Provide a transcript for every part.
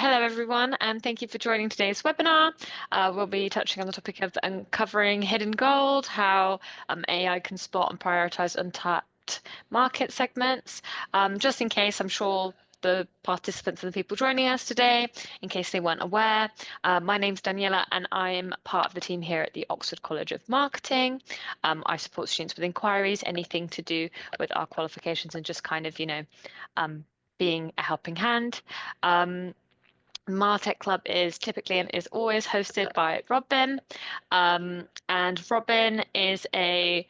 Hello everyone, and thank you for joining today's webinar. We'll be touching on the topic of uncovering hidden gold, how AI can spot and prioritize untapped market segments. Just in case, I'm sure the participants and the people joining us today, in case they weren't aware, my name's Daniela and I'm part of the team here at the Oxford College of Marketing. I support students with inquiries, anything to do with our qualifications and just kind of, being a helping hand. Martech Club is typically and is always hosted by Robyn, and Robyn is a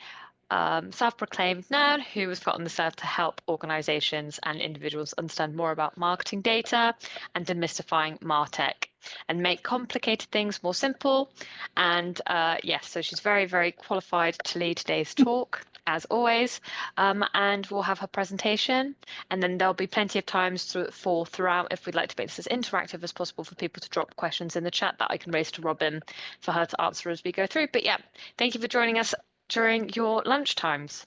self-proclaimed nerd who was put on this earth to help organizations and individuals understand more about marketing data and demystifying Martech and make complicated things more simple. And yes, so she's very, very qualified to lead today's talk, as always. And we'll have her presentation, and then there'll be plenty of times throughout, if we'd like to make this as interactive as possible, for people to drop questions in the chat that I can raise to Robyn for her to answer as we go through. But yeah, thank you for joining us during your lunch times.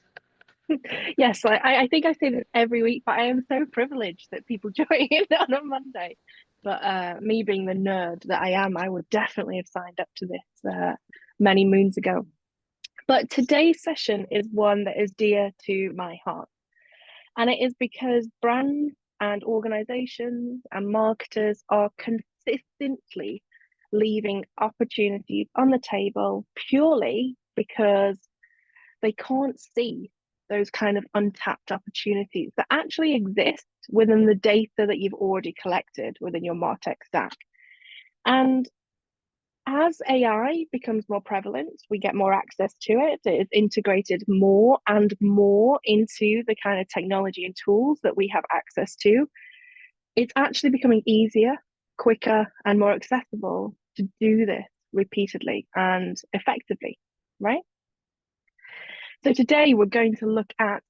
Yes, I think I say this every week, but I am so privileged that people join in on a Monday. But me being the nerd that I am, I would definitely have signed up to this many moons ago. But today's session is one that is dear to my heart. And it is because brands and organizations and marketers are consistently leaving opportunities on the table purely because they can't see those kind of untapped opportunities that actually exist within the data that you've already collected within your MarTech stack. And as AI becomes more prevalent, we get more access to it. It is integrated more and more into the kind of technology and tools that we have access to. It's actually becoming easier, quicker, and more accessible to do this repeatedly and effectively, right? So today we're going to look at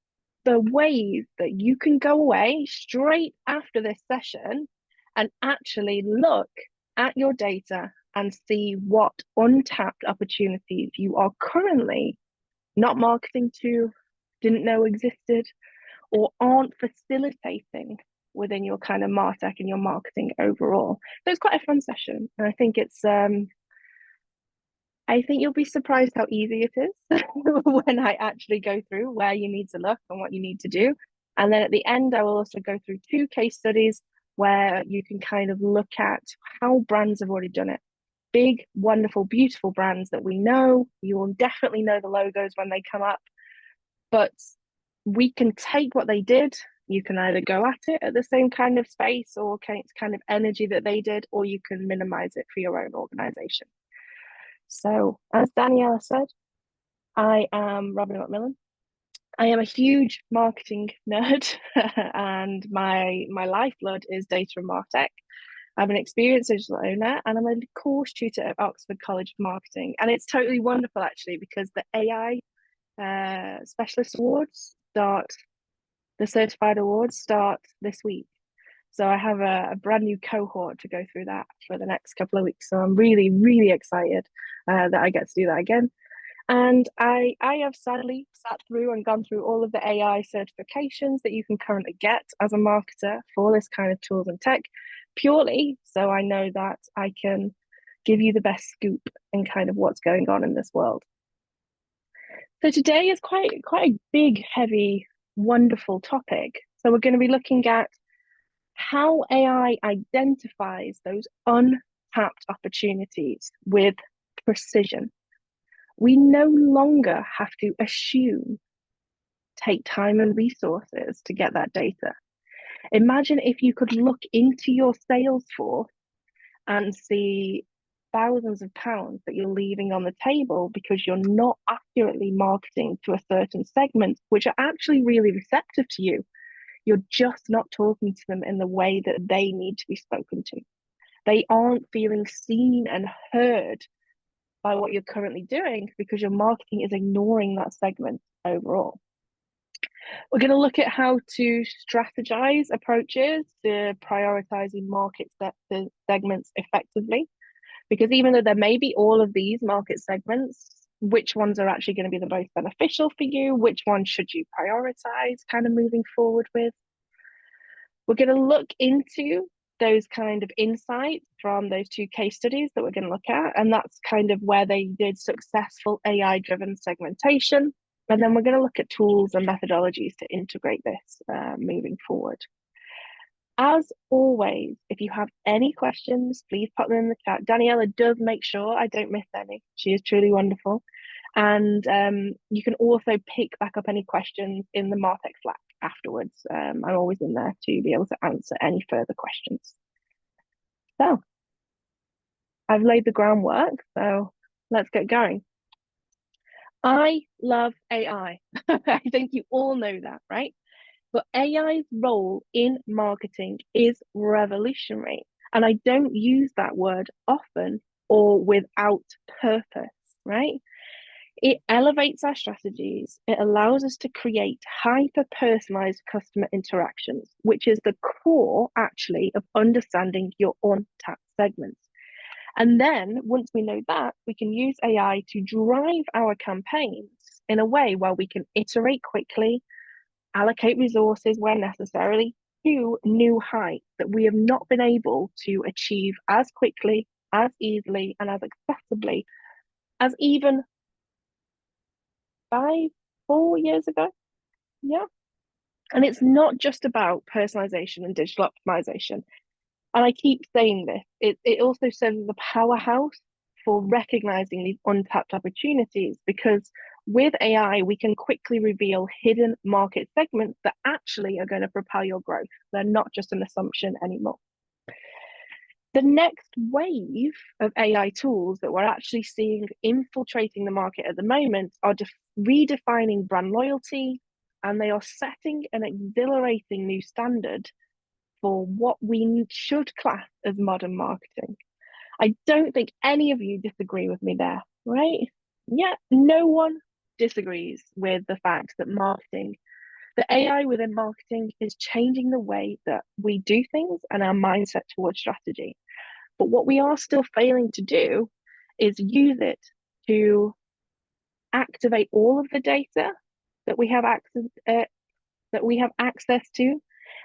the ways that you can go away straight after this session and actually look at your data and see what untapped opportunities you are currently not marketing to, didn't know existed, or aren't facilitating within your kind of MarTech and your marketing overall. So it's quite a fun session. And I think you'll be surprised how easy it is when I actually go through where you need to look and what you need to do. And then at the end, I will also go through 2 case studies where you can kind of look at how brands have already done it. Big, wonderful, beautiful brands that we know. You will definitely know the logos when they come up. But we can take what they did. You can either go at it at the same kind of space or kind of energy that they did, or you can minimize it for your own organization. So, as Daniela said, I am Robyn Macmillan. I am a huge marketing nerd, and my lifeblood is data and MarTech. I'm an experienced digital owner, and I'm a course tutor at Oxford College of Marketing. And it's totally wonderful, actually, because the AI Specialist Awards the Certified Awards start this week. So I have a brand new cohort to go through that for the next couple of weeks. So I'm really, really excited that I get to do that again. And I have sadly sat through and gone through all of the AI certifications that you can currently get as a marketer for this kind of tools and tech, purely so I know that I can give you the best scoop in kind of what's going on in this world. So today is quite a big, heavy, wonderful topic. So we're going to be looking at how AI identifies those untapped opportunities with precision. We no longer have to assume, take time and resources to get that data. Imagine if you could look into your Salesforce and see thousands of pounds that you're leaving on the table because you're not accurately marketing to a certain segment, which are actually really receptive to you. You're just not talking to them in the way that they need to be spoken to. They aren't feeling seen and heard by what you're currently doing because your marketing is ignoring that segment overall. We're going to look at how to strategize approaches to prioritizing market segments effectively, because even though there may be all of these market segments, which ones are actually going to be the most beneficial for you? Which ones should you prioritize kind of moving forward with? We're going to look into those kind of insights from those 2 case studies that we're going to look at. And that's kind of where they did successful AI-driven segmentation. And then we're going to look at tools and methodologies to integrate this moving forward. As always, if you have any questions, please put them in the chat. Daniela does make sure I don't miss any. She is truly wonderful. And you can also pick back up any questions in the Martech Slack afterwards. I'm always in there to be able to answer any further questions. So I've laid the groundwork, so let's get going. I love AI. I think you all know that, right? But AI's role in marketing is revolutionary. And I don't use that word often or without purpose, right? It elevates our strategies. It allows us to create hyper-personalized customer interactions, which is the core, actually, of understanding your untapped segments. And then once we know that, we can use AI to drive our campaigns in a way where we can iterate quickly, allocate resources where necessary to new heights that we have not been able to achieve as quickly, as easily, and as accessibly as even 4 years ago. Yeah. And it's not just about personalization and digital optimization. And I keep saying this, it also serves as a powerhouse for recognizing these untapped opportunities, because with AI, we can quickly reveal hidden market segments that actually are going to propel your growth. They're not just an assumption anymore. The next wave of AI tools that we're actually seeing infiltrating the market at the moment are redefining brand loyalty, and they are setting an exhilarating new standard for what we should class as modern marketing. I don't think any of you disagree with me there, right? Yeah, no one disagrees with the fact that the AI within marketing is changing the way that we do things and our mindset towards strategy. But what we are still failing to do is use it to activate all of the data that we have access to,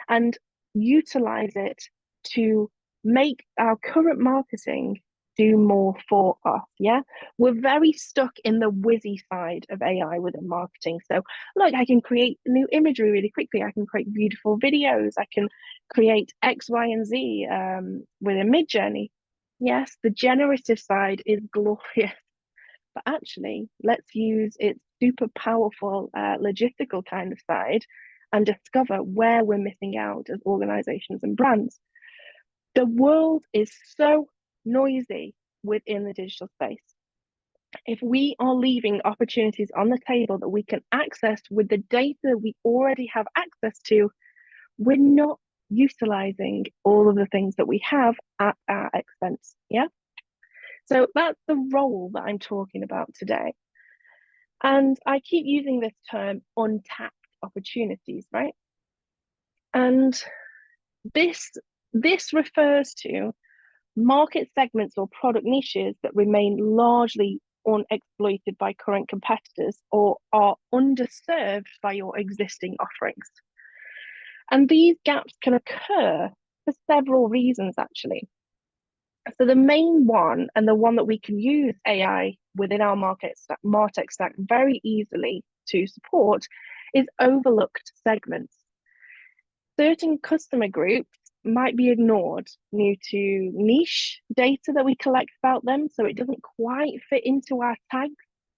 and utilize it to make our current marketing do more for us. Yeah, we're very stuck in the whizzy side of AI within marketing. So look, I can create new imagery really quickly. I can create beautiful videos. I can create X, Y, and Z within Midjourney. Yes, the generative side is glorious, but actually, let's use its super powerful logistical kind of side and discover where we're missing out as organizations and brands. The world is so noisy within the digital space. If we are leaving opportunities on the table that we can access with the data we already have access to, we're not utilizing all of the things that we have at our expense. Yeah. So that's the role that I'm talking about today. And I keep using this term untapped opportunities, right? And this refers to market segments or product niches that remain largely unexploited by current competitors or are underserved by your existing offerings. And these gaps can occur for several reasons, actually. So the main one, and the one that we can use AI within our Martech stack very easily to support, is overlooked segments. Certain customer groups might be ignored due to niche data that we collect about them, so it doesn't quite fit into our tags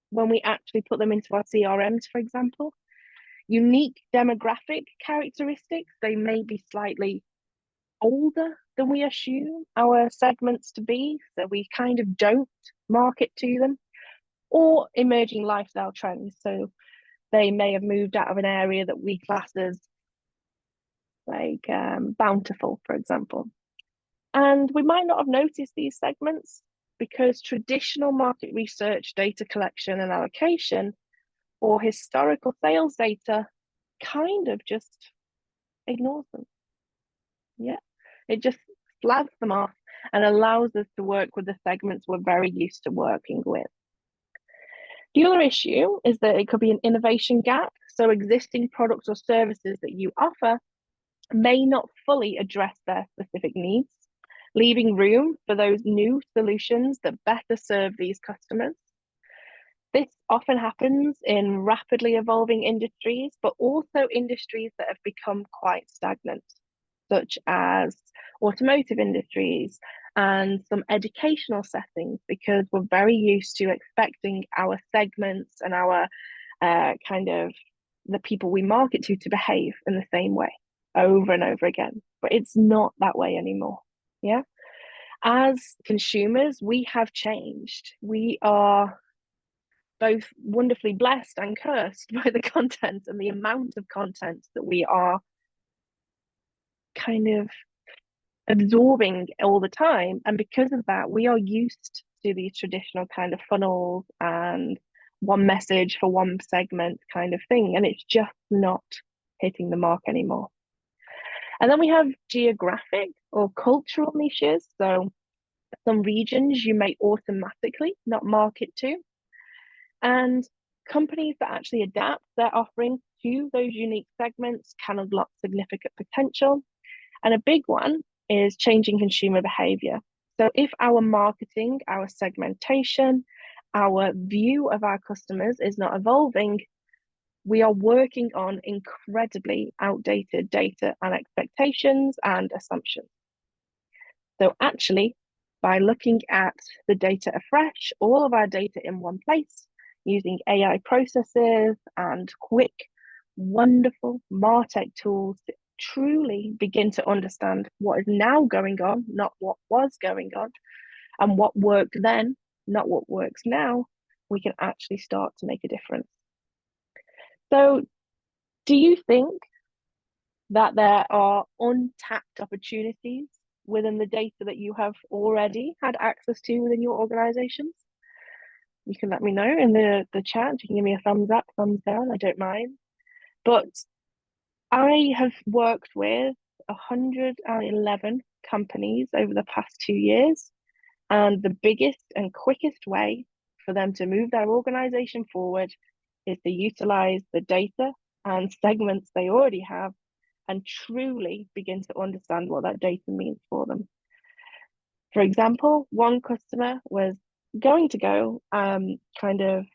when we actually put them into our CRMs, for example. Unique demographic characteristics, they may be slightly older than we assume our segments to be, so we kind of don't market to them, or emerging lifestyle trends, so they may have moved out of an area that we class as like bountiful, for example. And we might not have noticed these segments because traditional market research, data collection and allocation, or historical sales data kind of just ignores them. Yeah, it just flags them off and allows us to work with the segments we're very used to working with. The other issue is that it could be an innovation gap. So existing products or services that you offer may not fully address their specific needs, leaving room for those new solutions that better serve these customers. This often happens in rapidly evolving industries, but also industries that have become quite stagnant, such as automotive industries and some educational settings, because we're very used to expecting our segments and our kind of the people we market to behave in the same way over and over again. But it's not that way anymore. Yeah. As consumers, we have changed. We are both wonderfully blessed and cursed by the content and the amount of content that we are kind of absorbing all the time. And because of that, we are used to these traditional kind of funnels and one message for one segment kind of thing. And it's just not hitting the mark anymore. And then we have geographic or cultural niches. So some regions you may automatically not market to. And companies that actually adapt their offerings to those unique segments can unlock significant potential. And a big one is changing consumer behavior. So if our marketing, our segmentation, our view of our customers is not evolving, we are working on incredibly outdated data and expectations and assumptions. So actually, by looking at the data afresh, all of our data in one place, using AI processes and quick, wonderful MarTech tools to truly begin to understand what is now going on, not what was going on, and what worked then, not what works now, we can actually start to make a difference. So, do you think that there are untapped opportunities within the data that you have already had access to within your organizations? You can let me know in the chat. You can give me a thumbs up, thumbs down, I don't mind. But I have worked with 111 companies over the past 2 years, and the biggest and quickest way for them to move their organization forward is to utilize the data and segments they already have and truly begin to understand what that data means for them. For example, one customer was going to go kind of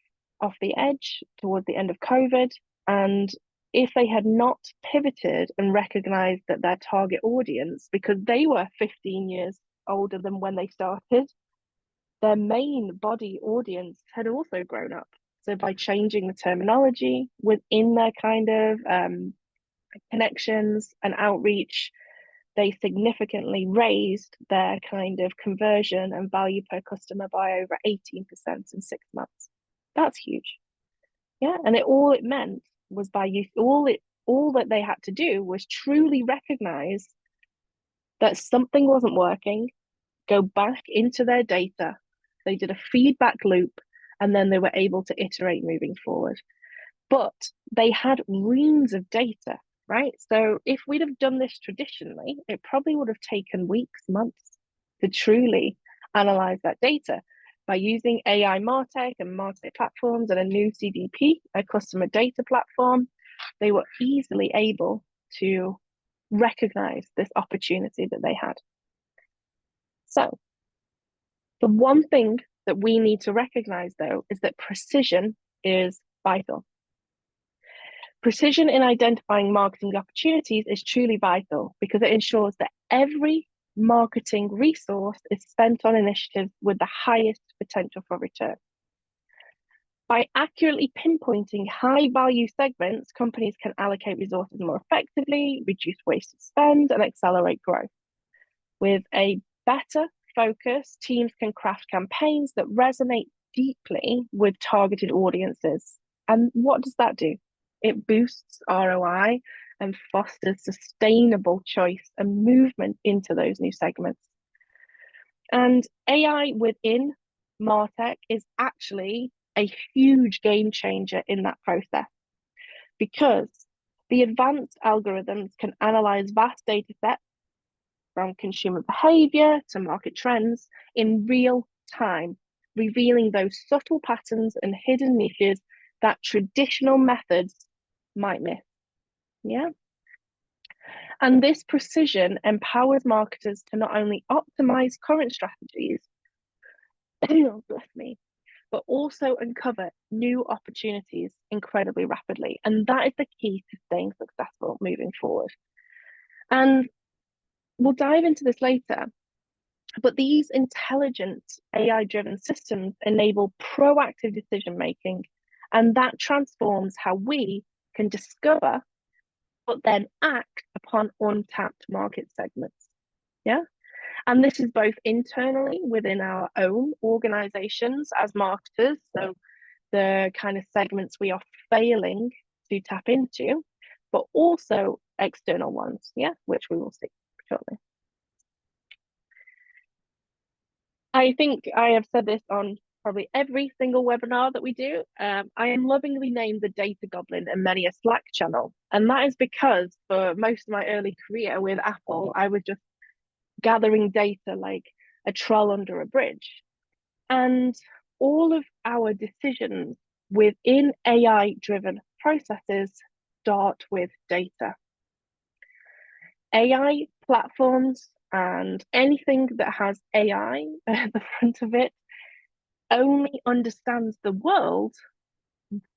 off the edge towards the end of COVID. And if they had not pivoted and recognized that their target audience, because they were 15 years older than when they started, their main body audience had also grown up. So by changing the terminology within their kind of connections and outreach, they significantly raised their kind of conversion and value per customer by over 18% in 6 months. That's huge. Yeah. And all it meant was all that they had to do was truly recognize that something wasn't working, go back into their data. They did a feedback loop, and then they were able to iterate moving forward. But they had reams of data, right? So if we'd have done this traditionally, it probably would have taken weeks, months to truly analyze that data. By using AI MarTech and MarTech platforms and a new CDP, a customer data platform, they were easily able to recognize this opportunity that they had. So the one thing that we need to recognize, though, is that precision is vital. Precision in identifying marketing opportunities is truly vital because it ensures that every marketing resource is spent on initiatives with the highest potential for return. By accurately pinpointing high-value segments, companies can allocate resources more effectively, reduce wasted spend, and accelerate growth. With a better focus, teams can craft campaigns that resonate deeply with targeted audiences. And what does that do? It boosts ROI and fosters sustainable choice and movement into those new segments. And AI within MarTech is actually a huge game changer in that process because the advanced algorithms can analyze vast data sets from consumer behavior to market trends in real time, revealing those subtle patterns and hidden niches that traditional methods might miss. Yeah. And this precision empowers marketers to not only optimize current strategies, oh, bless me, but also uncover new opportunities incredibly rapidly. And that is the key to staying successful moving forward. And we'll dive into this later, but these intelligent AI-driven systems enable proactive decision making, and that transforms how we can discover but then act upon untapped market segments. Yeah. And this is both internally within our own organizations as marketers, so the kind of segments we are failing to tap into, but also external ones, yeah, which we will see shortly. I think I have said this on probably every single webinar that we do. I am lovingly named the data goblin in many a Slack channel. And that is because for most of my early career with Apple, I was just gathering data like a troll under a bridge. And all of our decisions within AI-driven processes start with data. AI platforms and anything that has AI at the front of it only understands the world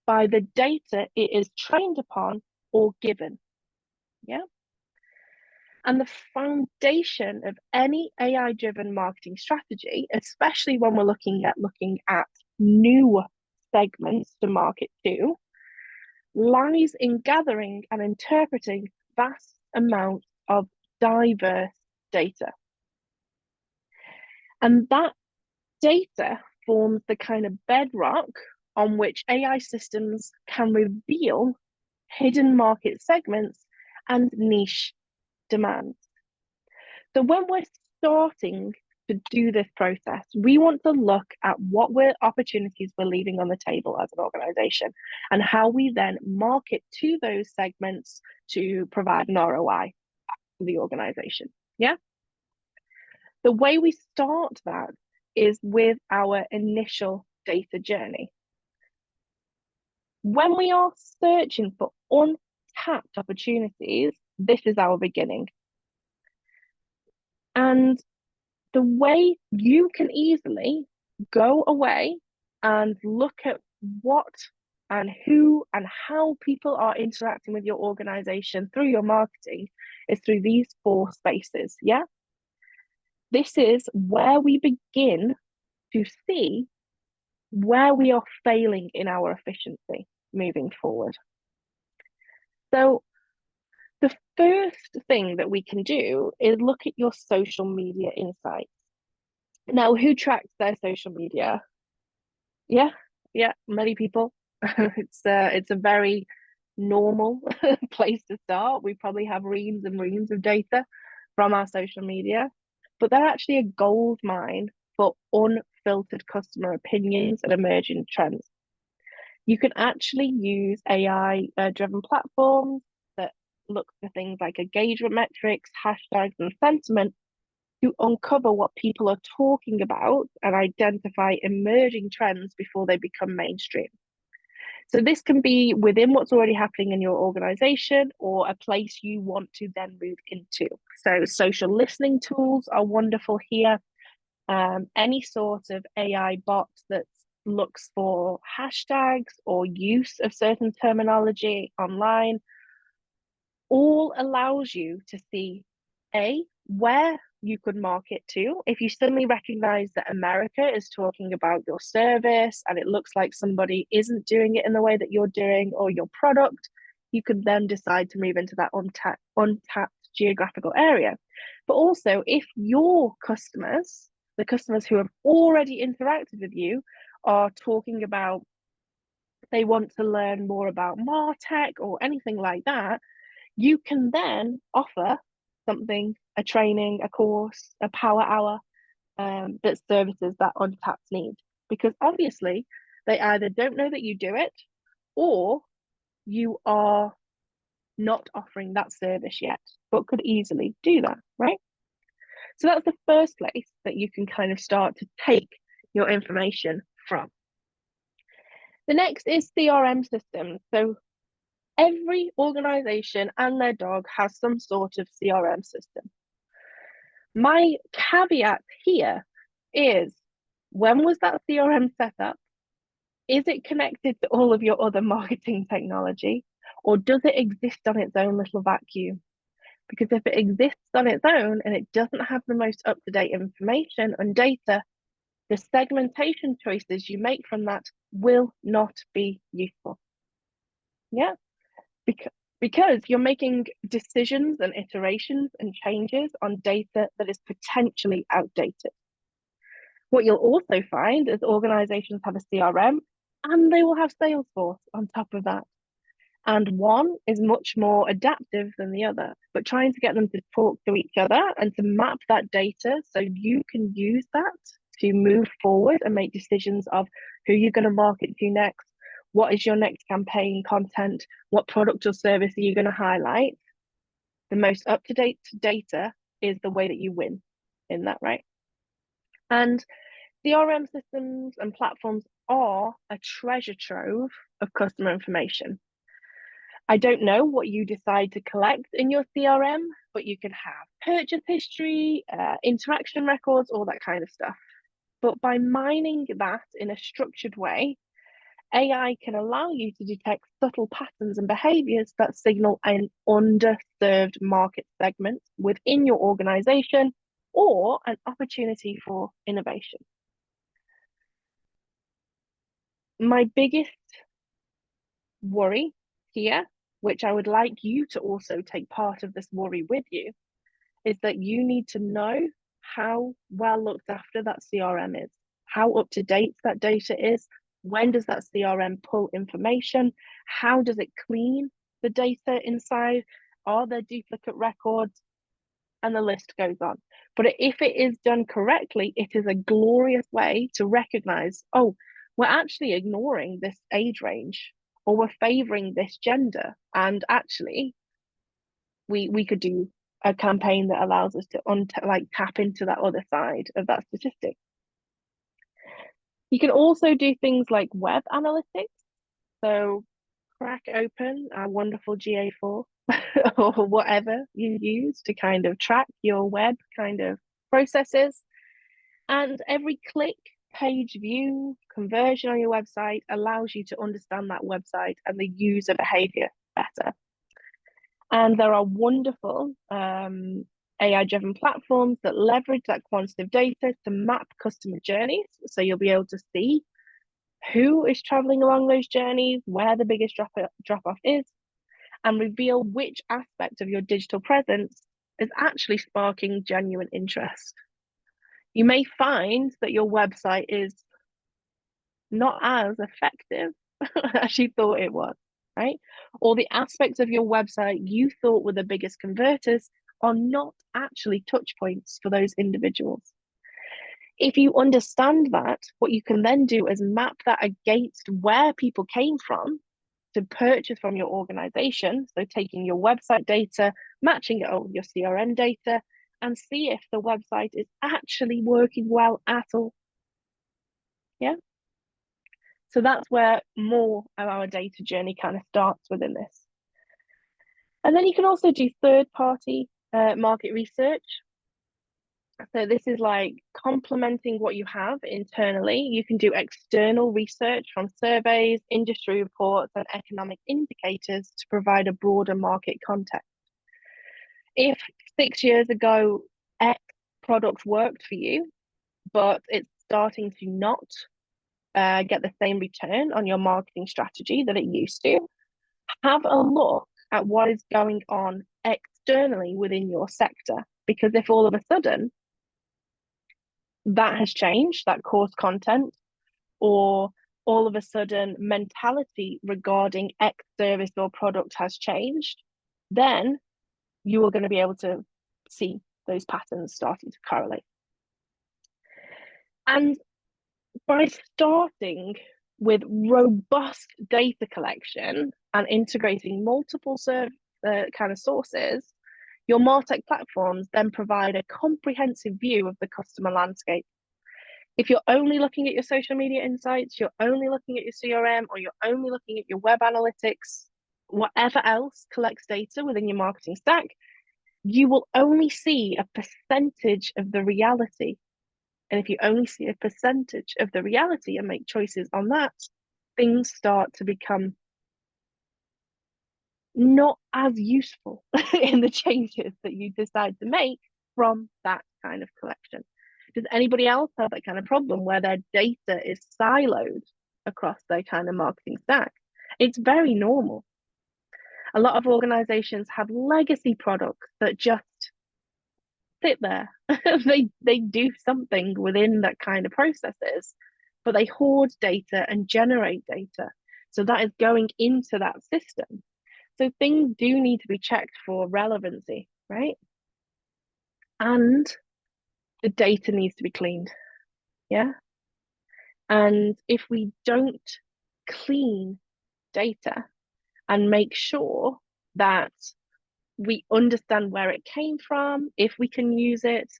by the data it is trained upon or given. Yeah. And the foundation of any AI-driven marketing strategy, especially when we're looking at new segments to market to, lies in gathering and interpreting vast amounts of diverse data. And that data forms the kind of bedrock on which AI systems can reveal hidden market segments and niche demands. So when we're starting to do this process, we want to look at what opportunities we're leaving on the table as an organization and how we then market to those segments to provide an ROI to the organization. Yeah. The way we start that is with our initial data journey. When we are searching for untapped opportunities, this is our beginning. And the way you can easily go away and look at what and who and how people are interacting with your organization through your marketing is through these 4 spaces. Yeah. This is where we begin to see where we are failing in our efficiency moving forward. So the first thing that we can do is look at your social media insights. Now, who tracks their social media? Yeah, many people. It's a very normal place to start. We probably have reams and reams of data from our social media, but they're actually a gold mine for unfiltered customer opinions and emerging trends. You can actually use AI driven platforms that look for things like engagement metrics, hashtags, and sentiment to uncover what people are talking about and identify emerging trends before they become mainstream. So this can be within what's already happening in your organization or a place you want to then move into. So social listening tools are wonderful here. Any sort of AI bot that looks for hashtags or use of certain terminology online all allows you to see where you could market to. If you suddenly recognize that America is talking about your service and it looks like somebody isn't doing it in the way that you're doing or your product, you can then decide to move into that untapped geographical area. But also, if your customers, the customers who have already interacted with you, are talking about they want to learn more about MarTech or anything like that, you can then offer something, a training, a course, a power hour that services that untapped need. Because obviously, they either don't know that you do it or you are not offering that service yet, but could easily do that, right? So that's the first place that you can kind of start to take your information from. The next is CRM systems. So every organization and their dog has some sort of CRM system. My caveat here is, when was that CRM set up? Is it connected to all of your other marketing technology, or does it exist on its own little vacuum? Because if it exists on its own and it doesn't have the most up-to-date information and data, the segmentation choices you make from that will not be useful. Yeah, because you're making decisions and iterations and changes on data that is potentially outdated. What you'll also find is organizations have a CRM and they will have Salesforce on top of that. And one is much more adaptive than the other, but trying to get them to talk to each other and to map that data so you can use that to move forward and make decisions of who you're going to market to next, what is your next campaign content, what product or service are you going to highlight. The most up-to-date data is the way that you win in that, right? And CRM systems and platforms are a treasure trove of customer information. I don't know what you decide to collect in your CRM, but you can have purchase history, interaction records, all that kind of stuff. But by mining that in a structured way, AI can allow you to detect subtle patterns and behaviors that signal an underserved market segment within your organization or an opportunity for innovation. My biggest worry here, which I would like you to also take part of this worry with you, is that you need to know how well looked after that CRM is, how up to date that data is, when does that CRM pull information, how does it clean the data inside, are there duplicate records, and the list goes on. But if it is done correctly, it is a glorious way to recognize, oh, we're actually ignoring this age range, or we're favoring this gender, and actually we could do a campaign that allows us to tap into that other side of that statistic. You can also do things like web analytics. So crack open a wonderful GA4 or whatever you use to kind of track your web kind of processes. And every click, page view, conversion on your website allows you to understand that website and the user behavior better. And there are wonderful AI-driven platforms that leverage that quantitative data to map customer journeys. So you'll be able to see who is traveling along those journeys, where the biggest drop-off is, and reveal which aspect of your digital presence is actually sparking genuine interest. You may find that your website is not as effective as you thought it was, right? Or the aspects of your website you thought were the biggest converters are not actually touch points for those individuals. If you understand that, what you can then do is map that against where people came from to purchase from your organization. So taking your website data, matching it with your CRM data, and see if the website is actually working well at all. Yeah. So that's where more of our data journey kind of starts within this. And then you can also do third-party market research. So this is like complementing what you have internally. You can do external research from surveys, industry reports, and economic indicators to provide a broader market context. If 6 years ago, X product worked for you, but it's starting to not get the same return on your marketing strategy that it used to, have a look at what is going on externally within your sector. Because if all of a sudden that has changed, that course content, or all of a sudden mentality regarding X service or product has changed, then you are going to be able to see those patterns starting to correlate. And by starting with robust data collection and integrating multiple kind of sources, your MarTech platforms then provide a comprehensive view of the customer landscape. If you're only looking at your social media insights, you're only looking at your CRM, or you're only looking at your web analytics, whatever else collects data within your marketing stack, you will only see a percentage of the reality. And if you only see a percentage of the reality and make choices on that, things start to become not as useful in the changes that you decide to make from that kind of collection. Does anybody else have that kind of problem where their data is siloed across their kind of marketing stack? It's very normal. A lot of organizations have legacy products that just sit there. they do something within that kind of processes, but they hoard data and generate data. So that is going into that system. So things do need to be checked for relevancy, right? And the data needs to be cleaned. Yeah. And if we don't clean data and make sure that we understand where it came from, if we can use it,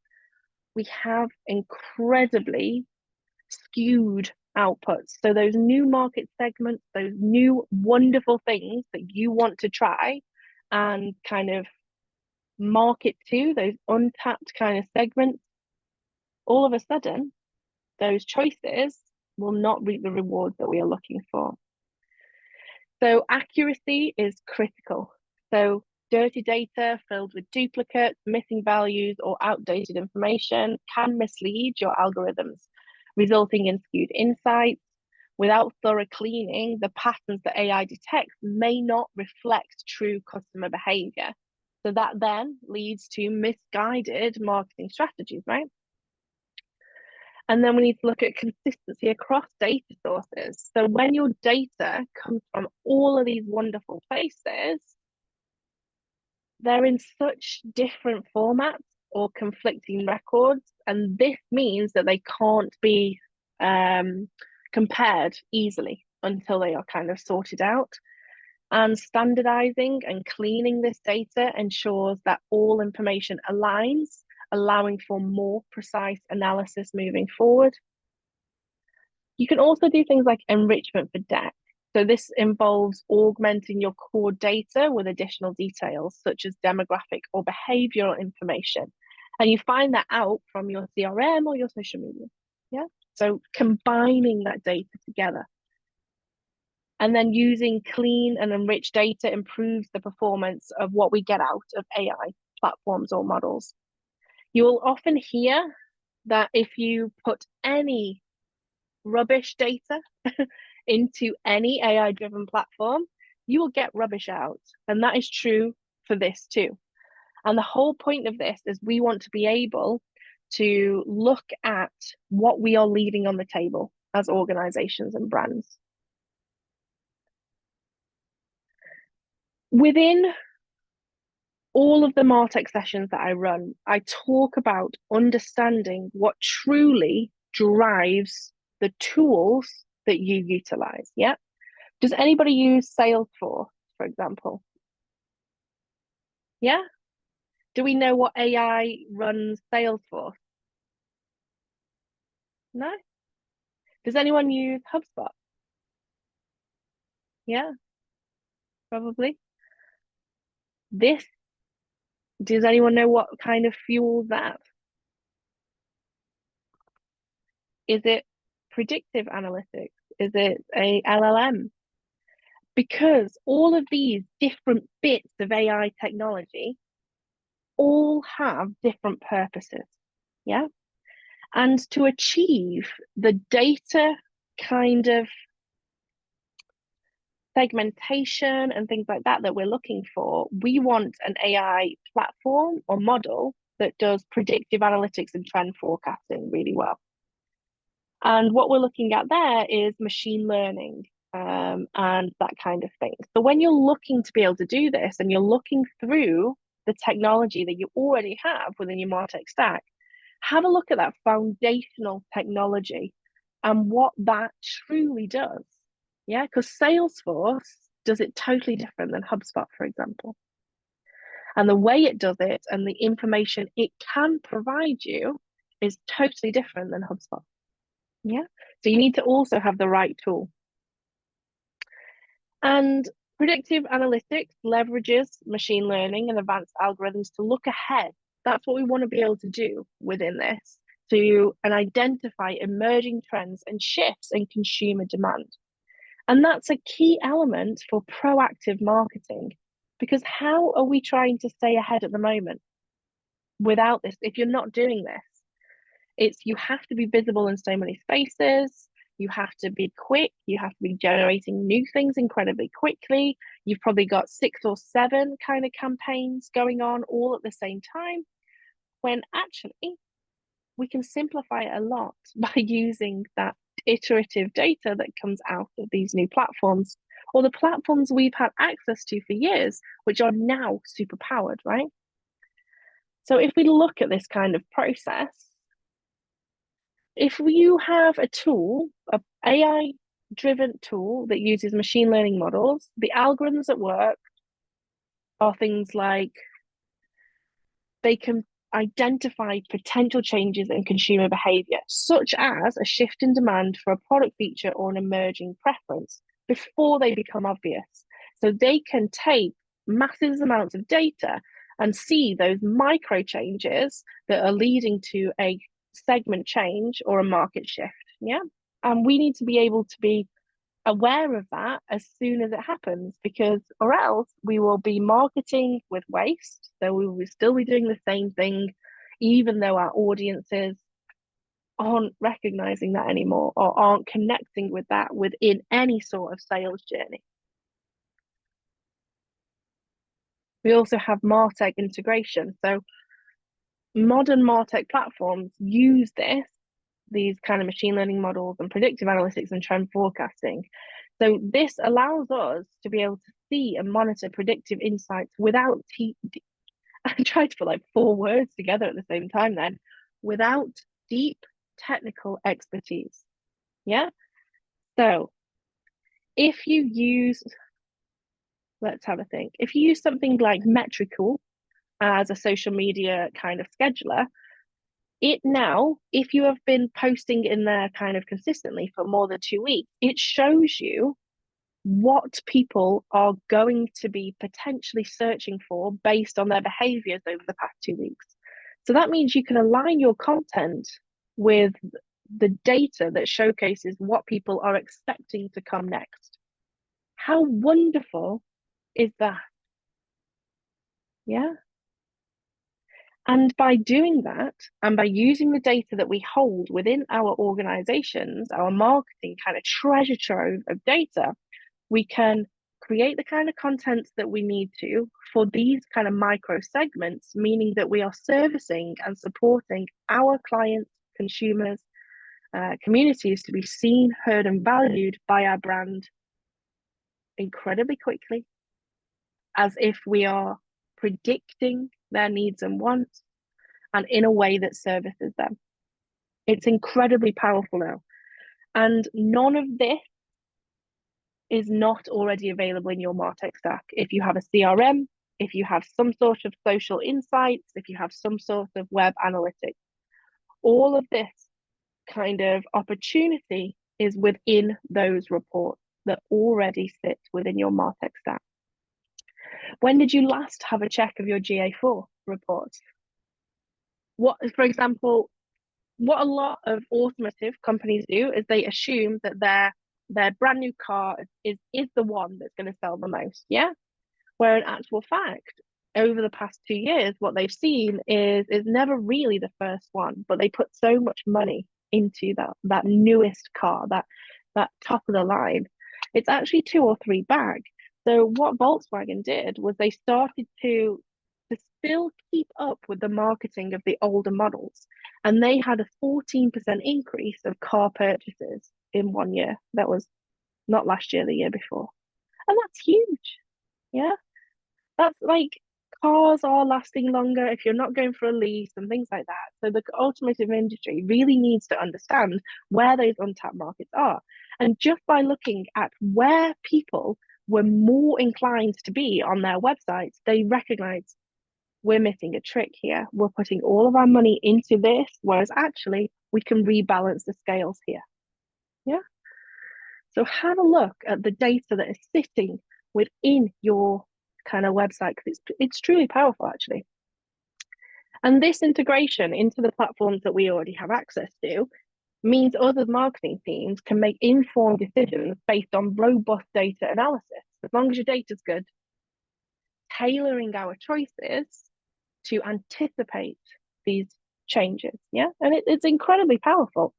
we have incredibly skewed outputs. So those new market segments, those new wonderful things that you want to try and kind of market to, those untapped kind of segments, all of a sudden, those choices will not reap the rewards that we are looking for. So accuracy is critical. So dirty data filled with duplicates, missing values, or outdated information can mislead your algorithms, resulting in skewed insights. Without thorough cleaning, the patterns that AI detects may not reflect true customer behavior. So that then leads to misguided marketing strategies, right? And then we need to look at consistency across data sources. So when your data comes from all of these wonderful places, they're in such different formats or conflicting records. And this means that they can't be compared easily until they are kind of sorted out. And standardizing and cleaning this data ensures that all information aligns, allowing for more precise analysis moving forward. You can also do things like enrichment for depth. So this involves augmenting your core data with additional details, such as demographic or behavioral information. And you find that out from your CRM or your social media. Yeah. So combining that data together. And then using clean and enriched data improves the performance of what we get out of AI platforms or models. You will often hear that if you put any rubbish data into any AI-driven platform, you will get rubbish out. And that is true for this too. And the whole point of this is we want to be able to look at what we are leaving on the table as organizations and brands. Within all of the Martech sessions that I run, I talk about understanding what truly drives the tools that you utilize. Yeah. Does anybody use Salesforce, for example? Yeah. Do we know what AI runs Salesforce? No. Does anyone use HubSpot? Yeah, probably. This, does anyone know what kind of fuels that? Is it predictive analytics? Is it a LLM? Because all of these different bits of AI technology all have different purposes. Yeah. And to achieve the data kind of segmentation and things like that we're looking for, we want an AI platform or model that does predictive analytics and trend forecasting really well. And what we're looking at there is machine learning and that kind of thing. So when you're looking to be able to do this and you're looking through the technology that you already have within your MarTech stack, have a look at that foundational technology and what that truly does. Yeah, because Salesforce does it totally different than HubSpot, for example. And the way it does it and the information it can provide you is totally different than HubSpot. Yeah, so you need to also have the right tool. And Predictive analytics leverages machine learning and advanced algorithms to look ahead. That's what we want to be able to do within this, and identify emerging trends and shifts in consumer demand. And that's a key element for proactive marketing, because how are we trying to stay ahead at the moment without this? If you're not doing this, you have to be visible in so many spaces. You have to be quick. You have to be generating new things incredibly quickly. You've probably got 6 or 7 kind of campaigns going on all at the same time, when actually we can simplify it a lot by using that iterative data that comes out of these new platforms, or the platforms we've had access to for years, which are now super powered, right? So if we look at this kind of process, if you have a tool, an AI driven tool that uses machine learning models, the algorithms at work are things like they can identify potential changes in consumer behavior, such as a shift in demand for a product feature or an emerging preference, before they become obvious. So they can take massive amounts of data and see those micro changes that are leading to a segment change or a market shift. Yeah. And we need to be able to be aware of that as soon as it happens, because or else we will be marketing with waste. So we will still be doing the same thing, even though our audiences aren't recognizing that anymore, or aren't connecting with that within any sort of sales journey. We also have MarTech integration. So modern MarTech platforms use these kind of machine learning models and predictive analytics and trend forecasting. So this allows us to be able to see and monitor predictive insights without I tried to put like 4 words together at the same time then, without deep technical expertise. Yeah. So if you use, let's have a think. If you use something like Metrical as a social media kind of scheduler, it now, if you have been posting in there kind of consistently for more than 2 weeks, it shows you what people are going to be potentially searching for based on their behaviors over the past 2 weeks. So that means you can align your content with the data that showcases what people are expecting to come next. How wonderful is that? Yeah. And by doing that, and by using the data that we hold within our organizations, our marketing kind of treasure trove of data, we can create the kind of content that we need to for these kind of micro segments, meaning that we are servicing and supporting our clients, consumers, communities to be seen, heard, and valued by our brand incredibly quickly, as if we are predicting their needs and wants, and in a way that services them. It's incredibly powerful now. And none of this is not already available in your MarTech stack. If you have a CRM, if you have some sort of social insights, if you have some sort of web analytics, all of this kind of opportunity is within those reports that already sit within your MarTech stack. When did you last have a check of your GA4 reports? What, for example, what a lot of automotive companies do is they assume that their brand new car is the one that's going to sell the most, yeah? Where in actual fact, over the past 2 years, what they've seen is never really the first one, but they put so much money into that newest car, that top of the line. It's actually 2 or 3 back. So what Volkswagen did was they started to still keep up with the marketing of the older models, and they had a 14% increase of car purchases in 1 year. That was not last year, the year before. And that's huge. Yeah. That's like, cars are lasting longer if you're not going for a lease and things like that. So the automotive industry really needs to understand where those untapped markets are. And just by looking at where people were more inclined to be on their websites, they recognize we're missing a trick here. We're putting all of our money into this, whereas actually we can rebalance the scales here. Yeah. So have a look at the data that is sitting within your kind of website, because it's truly powerful, actually. And this integration into the platforms that we already have access to means other marketing teams can make informed decisions based on robust data analysis. As long as your data's good, tailoring our choices to anticipate these changes. Yeah. And it's incredibly powerful.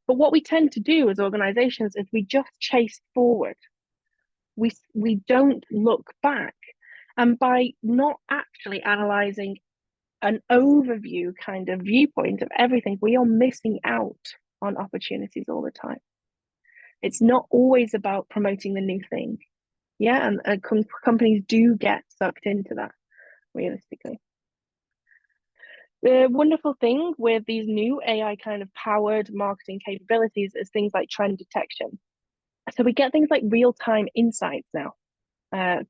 But what we tend to do as organizations is we just chase forward. We don't look back. And by not actually analyzing an overview kind of viewpoint of everything, we are missing out on opportunities all the time. It's not always about promoting the new thing. Yeah. And companies do get sucked into that, realistically. The wonderful thing with these new AI kind of powered marketing capabilities is things like trend detection. So we get things like real-time insights now,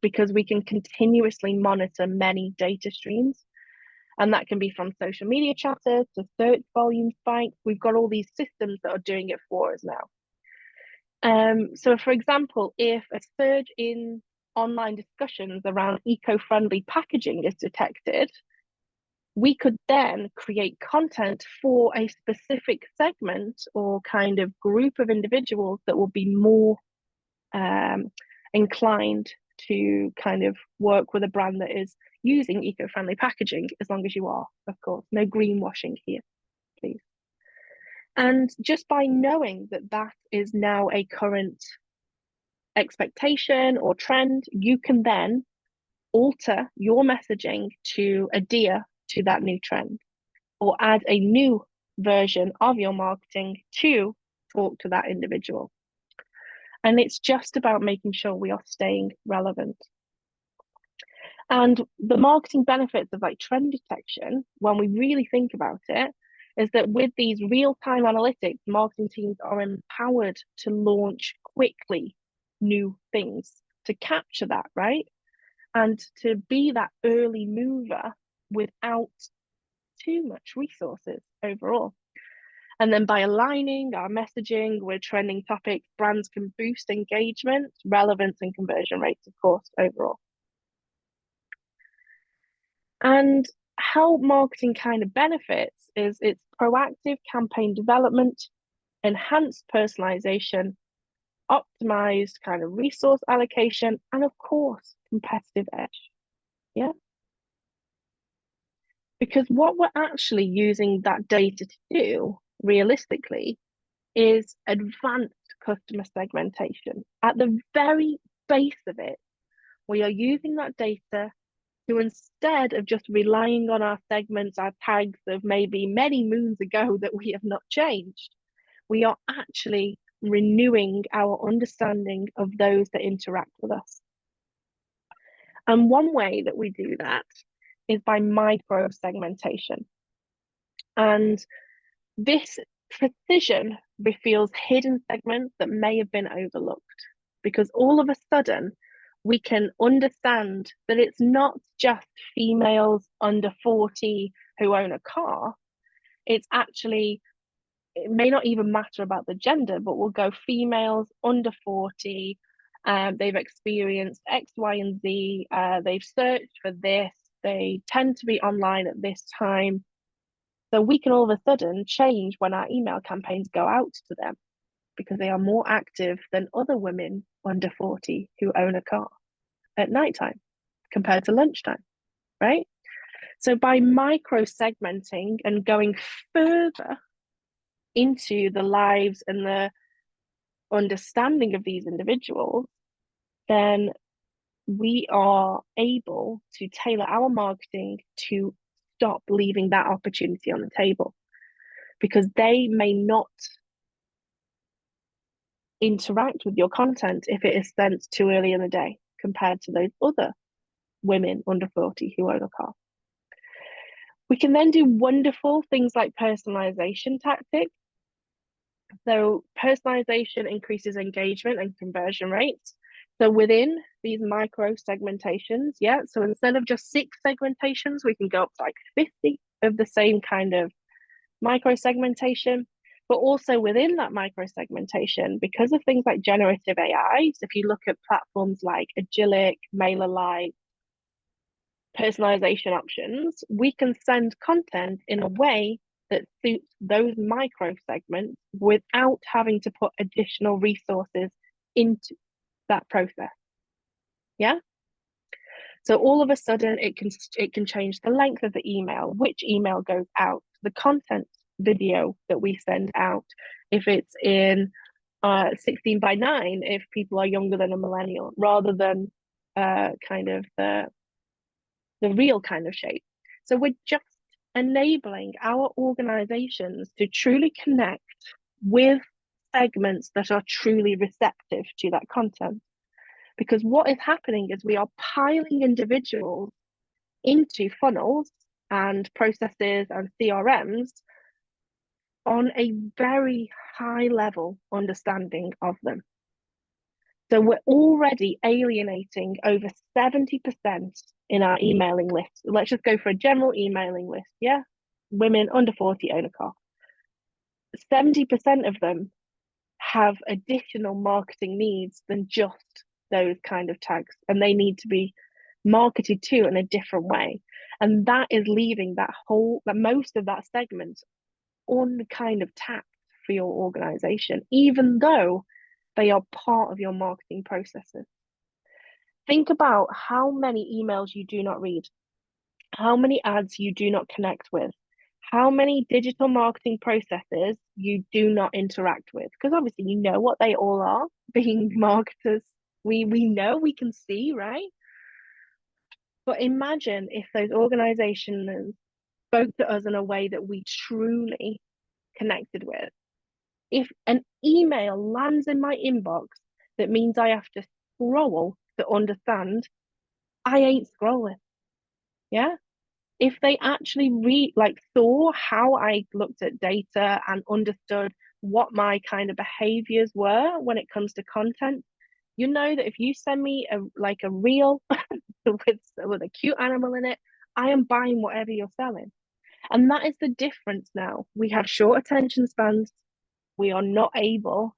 because we can continuously monitor many data streams. And that can be from social media chatter to search volume spikes. We've got all these systems that are doing it for us now. So for example, if a surge in online discussions around eco-friendly packaging is detected, we could then create content for a specific segment or kind of group of individuals that will be more inclined to kind of work with a brand that is using eco-friendly packaging, as long as you are, of course. No greenwashing here, please. And just by knowing that that is now a current expectation or trend, you can then alter your messaging to adhere to that new trend, or add a new version of your marketing to talk to that individual. And it's just about making sure we are staying relevant. And the marketing benefits of like trend detection, when we really think about it, is that with these real-time analytics, marketing teams are empowered to launch quickly new things to capture that, right? And to be that early mover without too much resources overall. And then by aligning our messaging with trending topics, brands can boost engagement, relevance, and conversion rates, of course, overall. And how marketing kind of benefits is its proactive campaign development, enhanced personalization, optimized kind of resource allocation, and of course, competitive edge. Yeah. Because what we're actually using that data to do, realistically, is advanced customer segmentation. At the very base of it, we are using that data to, instead of just relying on our segments, our tags of maybe many moons ago that we have not changed, we are actually renewing our understanding of those that interact with us. And one way that we do that is by micro segmentation. And this precision reveals hidden segments that may have been overlooked, because all of a sudden we can understand that it's not just females under 40 who own a car. It's actually, it may not even matter about the gender, but we'll go females under 40. They've experienced X, Y, and Z. They've searched for this. They tend to be online at this time. So we can all of a sudden change when our email campaigns go out to them, because they are more active than other women under 40 who own a car at nighttime compared to lunchtime, right? So by micro segmenting and going further into the lives and the understanding of these individuals, then we are able to tailor our marketing to stop leaving that opportunity on the table, because they may not interact with your content if it is sent too early in the day compared to those other women under 40 who own a car. We can then do wonderful things like personalization tactics. So personalization increases engagement and conversion rates. So within these micro segmentations, yeah, so instead of just 6 segmentations, we can go up to like 50 of the same kind of micro segmentation. But also within that micro segmentation, because of things like generative AI, so if you look at platforms like Agilic, MailerLite, personalization options, we can send content in a way that suits those micro segments without having to put additional resources into that process. Yeah. So all of a sudden it can change the length of the email, which email goes out, the content video that we send out, if it's in 16:9, if people are younger than a millennial, rather than kind of the real kind of shape. So we're just enabling our organizations to truly connect with segments that are truly receptive to that content. Because what is happening is we are piling individuals into funnels and processes and CRMs on a very high level understanding of them. So we're already alienating over 70% in our emailing list. Let's just go for a general emailing list. Yeah. Women under 40 own a car. 70% of them have additional marketing needs than just those kind of tags, and they need to be marketed to in a different way. And that is leaving that most of that segment on kind of tapped for your organization, even though they are part of your marketing processes. Think about how many emails you do not read, how many ads you do not connect with, how many digital marketing processes you do not interact with. Because obviously, you know what they all are, being marketers. We know, we can see, right? But imagine if those organizations spoke to us in a way that we truly connected with. If an email lands in my inbox that means I have to scroll to understand, I ain't scrolling. Yeah. If they actually saw how I looked at data and understood what my kind of behaviors were when it comes to content, you know that if you send me a reel with a cute animal in it, I am buying whatever you're selling. And that is the difference now. We have short attention spans. We are not able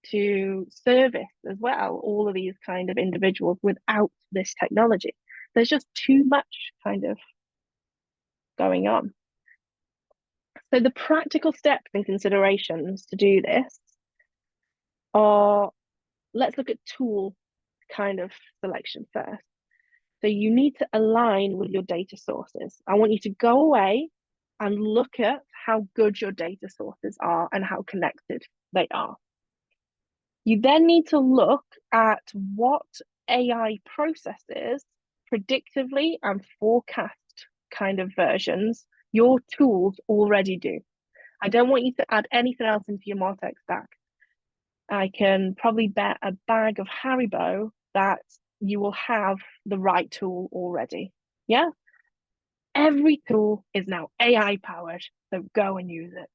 to service as well all of these kind of individuals without this technology. There's just too much kind of going on. So the practical steps and considerations to do this are, let's look at tool kind of selection first. So you need to align with your data sources. I want you to go away and look at how good your data sources are and how connected they are. You then need to look at what AI processes predictively and forecast kind of versions your tools already do. I don't want you to add anything else into your MarTech stack. I can probably bet a bag of Haribo that you will have the right tool already. Yeah. Every tool is now AI powered, so go and use it,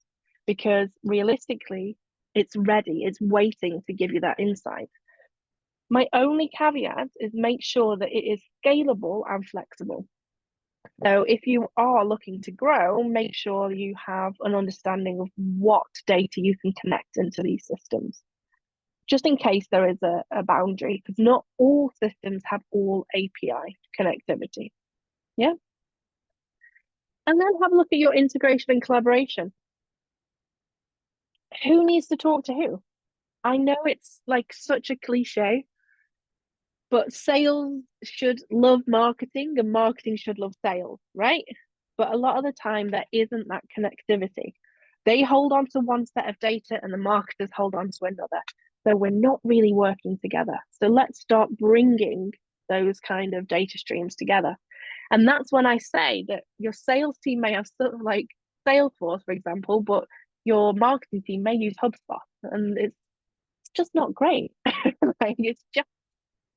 because realistically, it's ready, it's waiting to give you that insight. My only caveat is make sure that it is scalable and flexible. So if you are looking to grow, make sure you have an understanding of what data you can connect into these systems, just in case there is a boundary, because not all systems have all API connectivity. Yeah. And then have a look at your integration and collaboration. Who needs to talk to who? I know it's like such a cliche, but sales should love marketing and marketing should love sales, right? But a lot of the time, there isn't that connectivity. They hold on to one set of data and the marketers hold on to another. So we're not really working together. So let's start bringing those kind of data streams together. And that's when I say that your sales team may have sort of like Salesforce, for example, but your marketing team may use HubSpot, and it's just not great. Like, it's just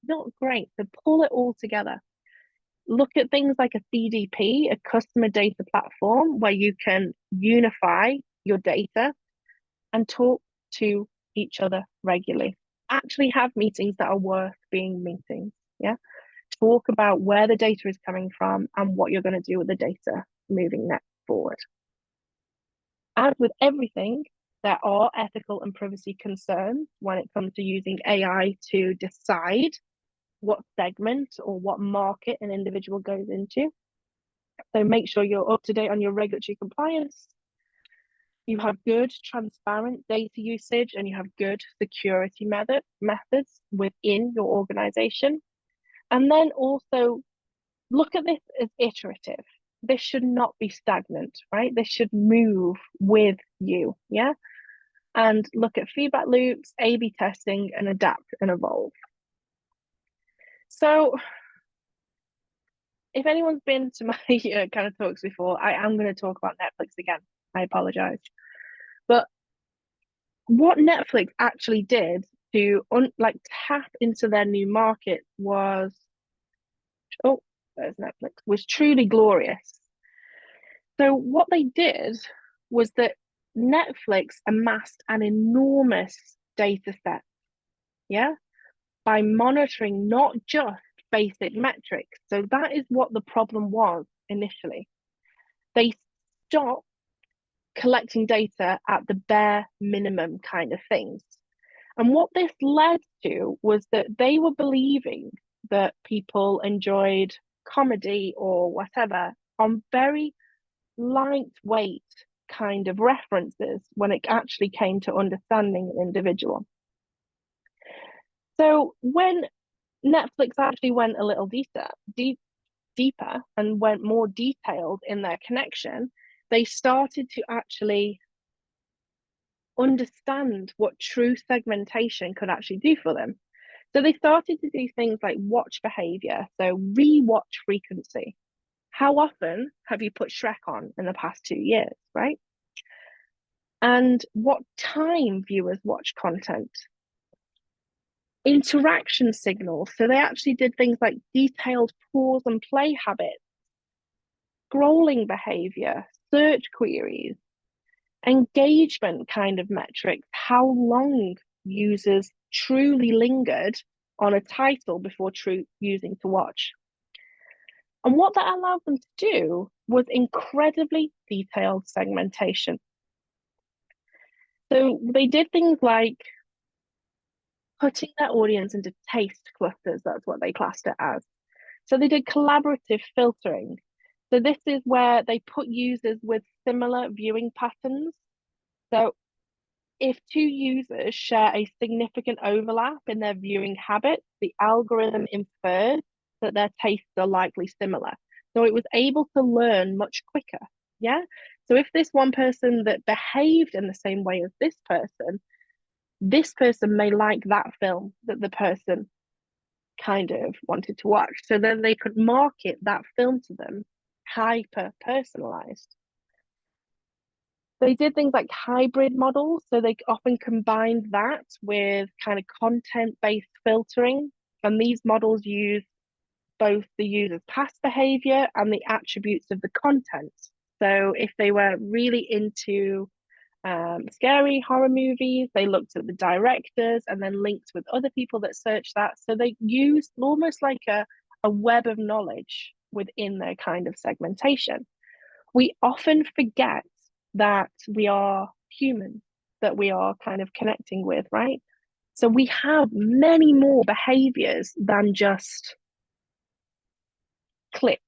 not great. So pull it all together. Look at things like a CDP, a customer data platform, where you can unify your data and talk to each other regularly. Actually have meetings that are worth being meetings. Yeah. Talk about where the data is coming from and what you're going to do with the data moving next forward. As with everything, there are ethical and privacy concerns when it comes to using AI to decide what segment or what market an individual goes into. So make sure you're up to date on your regulatory compliance. You have good, transparent data usage, and you have good security methods within your organization. And then also look at this as iterative. This should not be stagnant, right? This should move with you, yeah? And look at feedback loops, A/B testing, and adapt and evolve. So if anyone's been to my kind of talks before, I am going to talk about Netflix again. I apologize. But what Netflix actually did to tap into their new market was, oh, there's Netflix, was truly glorious. So what they did was that Netflix amassed an enormous data set, yeah, by monitoring not just basic metrics. So that is what the problem was initially. They stopped collecting data at the bare minimum kind of things. And what this led to was that they were believing that people enjoyed comedy or whatever on very lightweight kind of references when it actually came to understanding an individual. So when Netflix actually went a little deeper and went more detailed in their connection, they started to actually understand what true segmentation could actually do for them. So they started to do things like watch behavior, so rewatch frequency. How often have you put Shrek on in the past 2 years, right? And what time viewers watch content. Interaction signals. So they actually did things like detailed pause and play habits, scrolling behavior, search queries, engagement kind of metrics, how long users truly lingered on a title before using to watch. And what that allowed them to do was incredibly detailed segmentation. So they did things like putting their audience into taste clusters, that's what they classed it as. So they did collaborative filtering. So this is where they put users with similar viewing patterns. So if two users share a significant overlap in their viewing habits, the algorithm infers that their tastes are likely similar. So it was able to learn much quicker. Yeah. So if this one person that behaved in the same way as this person may like that film that the person kind of wanted to watch. So then they could market that film to them hyper personalized. They did things like hybrid models. So they often combined that with kind of content-based filtering. And these models use both the user's past behavior and the attributes of the content. So if they were really into scary horror movies, they looked at the directors and then linked with other people that searched that. So they used almost like a web of knowledge within their kind of segmentation. We often forget that we are human, that we are kind of connecting with, right? So we have many more behaviors than just click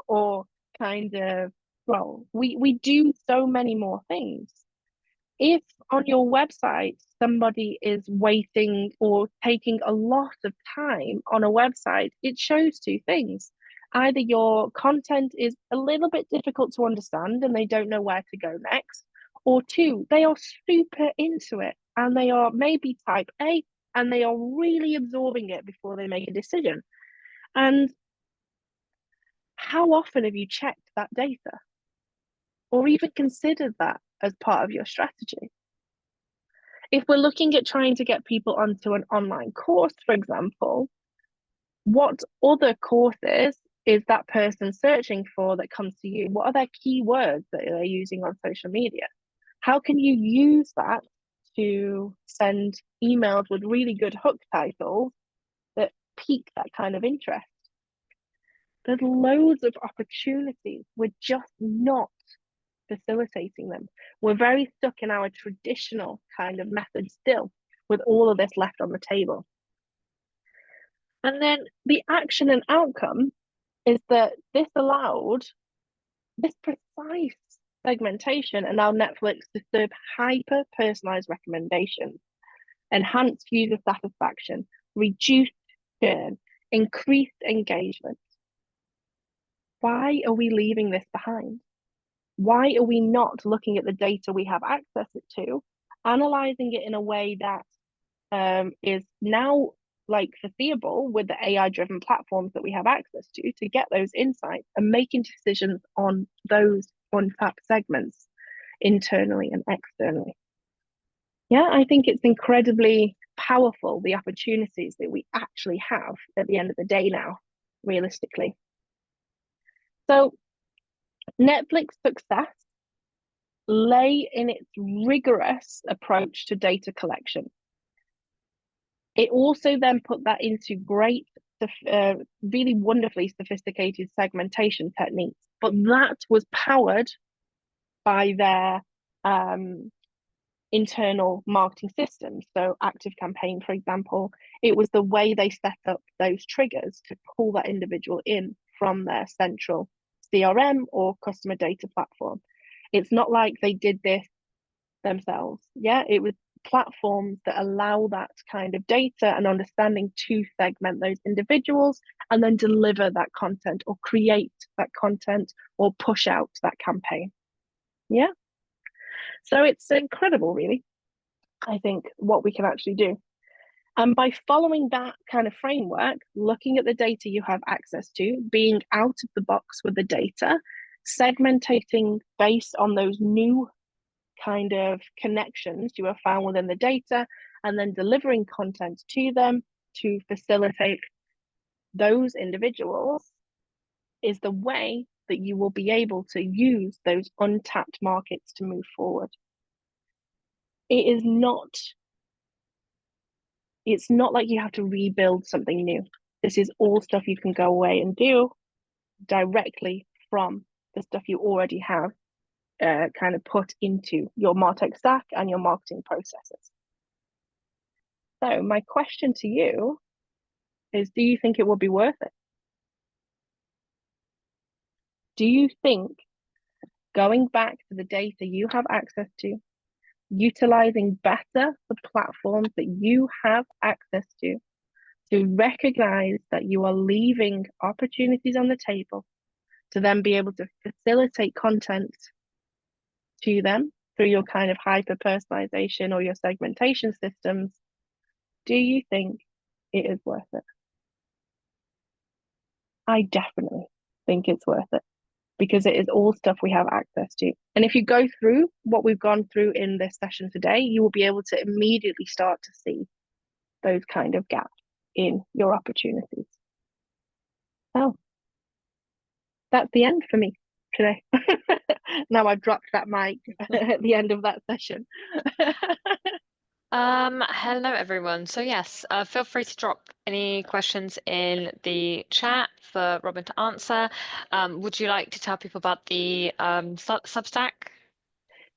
or kind of scroll. We do so many more things. If on your website somebody is waiting or taking a lot of time on a website, it shows two things. Either your content is a little bit difficult to understand and they don't know where to go next, or two, they are super into it and they are maybe type A and they are really absorbing it before they make a decision. And how often have you checked that data or even considered that as part of your strategy? If we're looking at trying to get people onto an online course, for example, what other courses is that person searching for that comes to you? What are their keywords that they're using on social media? How can you use that to send emails with really good hook titles that pique that kind of interest? There's loads of opportunities. We're just not facilitating them. We're very stuck in our traditional kind of method still, with all of this left on the table. And then the action and outcome is that this allowed this precise segmentation and now Netflix to serve hyper personalized recommendations, enhanced user satisfaction, reduced churn, increased engagement. Why are we leaving this behind? Why are we not looking at the data we have access to, analyzing it in a way that is now like foreseeable with the AI-driven platforms that we have access to get those insights and making decisions on those untapped segments internally and externally? Yeah, I think it's incredibly powerful, the opportunities that we actually have at the end of the day now, realistically. So Netflix success lay in its rigorous approach to data collection. It also then put that into great, really wonderfully sophisticated segmentation techniques, but that was powered by their internal marketing systems. So ActiveCampaign, for example, it was the way they set up those triggers to pull that individual in from their central CRM or customer data platform. It's not like they did this themselves. Yeah, it was platforms that allow that kind of data and understanding to segment those individuals and then deliver that content or create that content or push out that campaign. Yeah. So it's incredible, really, I think, what we can actually do. And by following that kind of framework, looking at the data you have access to, being out of the box with the data, segmentating based on those new kind of connections you have found within the data, and then delivering content to them to facilitate those individuals is the way that you will be able to use those untapped markets to move forward. It's not like you have to rebuild something new. This is all stuff you can go away and do directly from the stuff you already have kind of put into your MarTech stack and your marketing processes. So my question to you is, do you think it would be worth it? Do you think going back to the data you have access to, utilizing better the platforms that you have access to recognize that you are leaving opportunities on the table, to then be able to facilitate content to them through your kind of hyper personalization or your segmentation systems, do you think it is worth it? I definitely think it's worth it, because it is all stuff we have access to. And if you go through what we've gone through in this session today, you will be able to immediately start to see those kind of gaps in your opportunities. So that's the end for me today. Now I've dropped that mic at the end of that session. Hello everyone. So yes, feel free to drop any questions in the chat for Robyn to answer. Would you like to tell people about the Substack?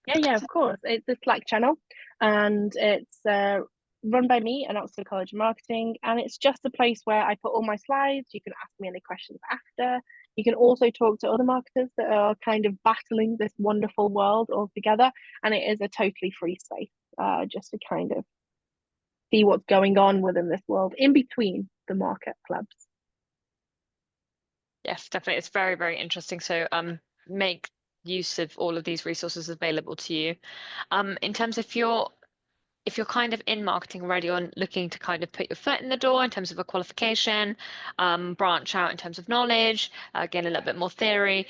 Yeah, of course. It's a Slack channel, and it's run by me and Oxford College of Marketing, and it's just a place where I put all my slides. You can ask me any questions after. You can also talk to other marketers that are kind of battling this wonderful world all together, and it is a totally free space, just to kind of see what's going on within this world in between the market clubs. Yes, definitely. It's very, very interesting. So make use of all of these resources available to you. In terms of if you're kind of in marketing already or looking to kind of put your foot in the door in terms of a qualification, branch out in terms of knowledge, gain a little bit more theory,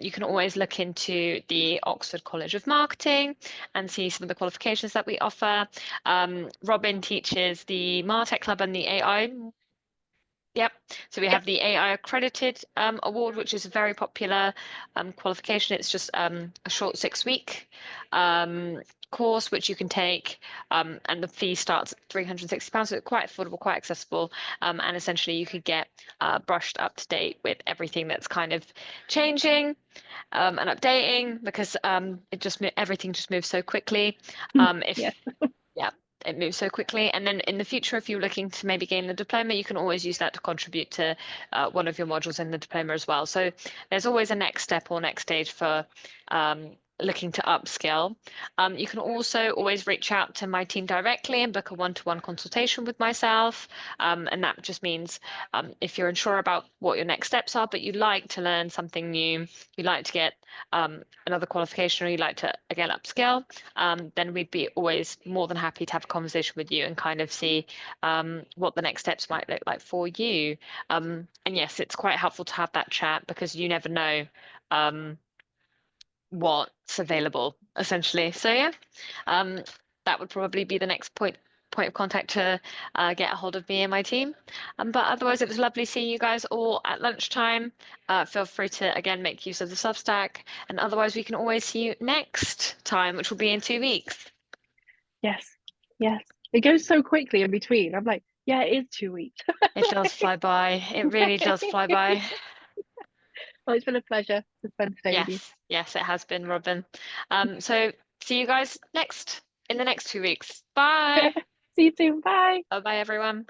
you can always look into the Oxford College of Marketing and see some of the qualifications that we offer. Robyn teaches the MarTech Club and the AI. Yep. So we have the AI accredited award, which is a very popular qualification. It's just a short 6-week course, which you can take, and the fee starts at £360, so it's quite affordable, quite accessible, and essentially you could get brushed up to date with everything that's kind of changing and updating, because everything just moves so quickly. Yeah. Yeah, it moves so quickly. And then in the future, if you're looking to maybe gain the diploma, you can always use that to contribute to one of your modules in the diploma as well. So there's always a next step or next stage for looking to upskill. You can also always reach out to my team directly and book a one-to-one consultation with myself. And that just means if you're unsure about what your next steps are, but you'd like to learn something new, you'd like to get another qualification, or you'd like to, again, upskill, then we'd be always more than happy to have a conversation with you and kind of see what the next steps might look like for you. And yes, it's quite helpful to have that chat, because you never know what's available, essentially. So yeah, that would probably be the next point of contact to get a hold of me and my team. But otherwise, it was lovely seeing you guys all at lunchtime. Feel free to, again, make use of the Substack. And otherwise, we can always see you next time, which will be in 2 weeks. Yes. Yes. It goes so quickly in between. I'm like, yeah, it is 2 weeks. It does fly by. It really does fly by. Well, it's been a pleasure to spend today with you. Yes, it has been, Robyn. So see you guys in the next 2 weeks. Bye. See you soon. Bye. Bye, everyone.